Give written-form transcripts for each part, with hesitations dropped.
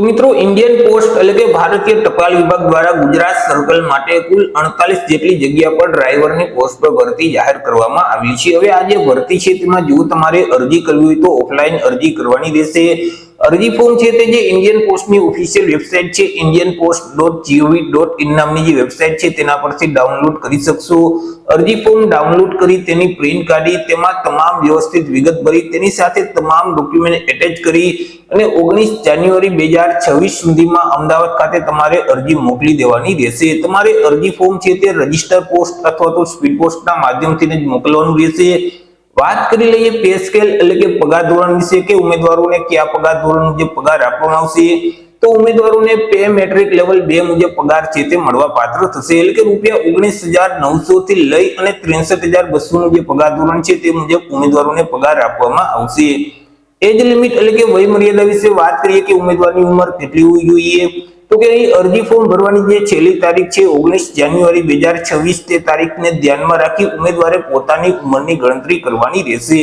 તો મિત્રો Indian post એટલે કે ભારતીય ટપાલ વિભાગ દ્વારા ગુજરાત સર્કલ માટે કુલ 48 જેટલી જગ્યા પર ડ્રાઈવરની પોસ્ટ પર ભરતી જાહેર કરવામાં આવી છે। હવે આ જે ભરતી છે તેમાં જો તમારે અરજી કરવી હોય તો ઓફલાઈન અરજી કરવાની રહેશે। અરજી ફોર્મ છે તે જે इंडियन પોસ્ટની ઓફિશિયલ વેબસાઈટ છે indianpost.gov.in નામની જે વેબસાઈટ છે તેના પરથી ડાઉનલોડ કરી શકશો। અરજી ફોર્મ ડાઉનલોડ કરી તેની પ્રિન્ટ કાઢી તેમાં તમામ વ્યવસ્થિત વિગત ભરી તેની સાથે તમામ ડોક્યુમેન્ટ એટેચ કરી અને 19 જાન્યુઆરી 2026 સુધીમાં અમદાવાદ ખાતે તમારે અરજી મોકલી દેવાની રહેશે। તમારે અરજી ફોર્મ છે તે રજિસ્ટર પોસ્ટ અથવા તો સ્પીડ પોસ્ટના માધ્યમથી જ મોકલવાનું રહેશે। વાત કરી લઈએ પે સ્કેલ એટલે કે પગાર ધોરણ વિશે કે ઉમેદવારોને કયા પગાર ધોરણ મુજબ પગાર આપવામાં આવશે। તો ઉમેદવારોને પે મેટ્રિક લેવલ 2 મુજબ પગાર છે તે મળવા પાત્ર થશે એટલે કે રૂપિયા 19,900 થી લઈ અને 63,200 નું જે પગાર ધોરણ છે તે મુજબ ઉમેદવારોને પગાર આપવામાં આવશે। એજ લિમિટ એટલે કે વય મર્યાદા વિશે વાત કરીએ કે ઉમેદવારની ઉંમર કેટલી હોવી જોઈએ તો કે અહીં અરજી ફોર્મ ભરવાની જે છેલ્લી તારીખ છે 19 જાન્યુઆરી 2026 તે તારીખને ધ્યાનમાં રાખી ઉમેદવારે પોતાની ઉંમરની ગણતરી કરવાની રહેશે।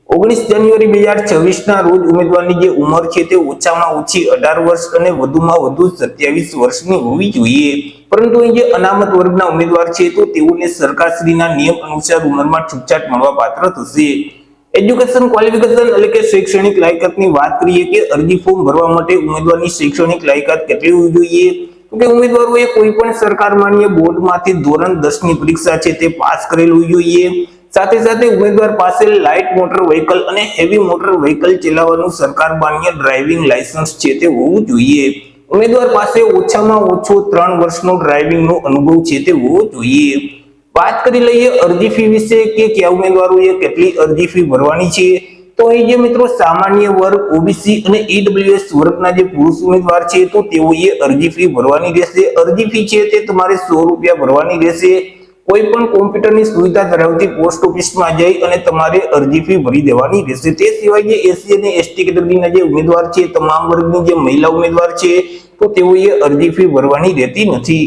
19 જાન્યુઆરી 2026 ના રોજ ઉમેદવારની જે ઉંમર છે તે ઓછામાં ઓછી 18 વર્ષ અને વધુમાં વધુ 27 વર્ષની હોવી જોઈએ। પરંતુ અહીં જે અનામત વર્ગના ઉમેદવાર છે તો તેઓને સરકારશ્રીના નિયમ અનુસાર ઉંમરમાં છૂટછાટ મળવા પાત્ર થશે। એજ્યુકેશન ક્વોલિફિકેશન એટલે કે શૈક્ષણિક લાયકાતની વાત કરીએ કે અરજી ફોર્મ ભરવા માટે ઉમેદવારની શૈક્ષણિક લાયકાત કેટલી હોવી જોઈએ તો કે ઉમેદવારોએ કોઈ પણ સરકાર માન્ય બોર્ડમાંથી ધોરણ 10 ની પરીક્ષા છે તે પાસ કરેલ હોવી જોઈએ। સાથે સાથે ઉમેદવાર પાસે લાઇટ મોટર વ્હીકલ અને હેવી મોટર વ્હીકલ ચલાવવાનું સરકાર માન્ય ડ્રાઇવિંગ લાયસન્સ છે તે હોવું જોઈએ। ઉમેદવાર પાસે ઓછામાં ઓછો 3 વર્ષનો ડ્રાઇવિંગનો અનુભવ છે તે હોવો જોઈએ। વાત કરી લઈએ અરજી ફી વિશે કે કયા ઉમેદવારોએ કેટલી અરજી ફી ભરવાની છે તો અહીં જે મિત્રો સામાન્ય વર્ગ ઓબીસી અને ઈડબ્લ્યુએસ વર્ગના જે પુરુષ ઉમેદવાર છે તો તેઓએ અરજી ફી ભરવાની રહેશે। અરજી ફી છે તે તમારે 100 રૂપિયા ભરવાની રહેશે। કોઈ પણ કોમ્પ્યુટરની સુવિધા ધરાવતી પોસ્ટ ઓફિસમાં જઈ અને તમારે અરજી ફી ભરી દેવાની રહેશે। તે સિવાય જે એસસી અને એસટી કેટેગરીના જે ઉમેદવાર છે તમામ વર્ગની જે મહિલા ઉમેદવાર છે તો તેઓએ અરજી ફી ભરવાની રહેતી નથી।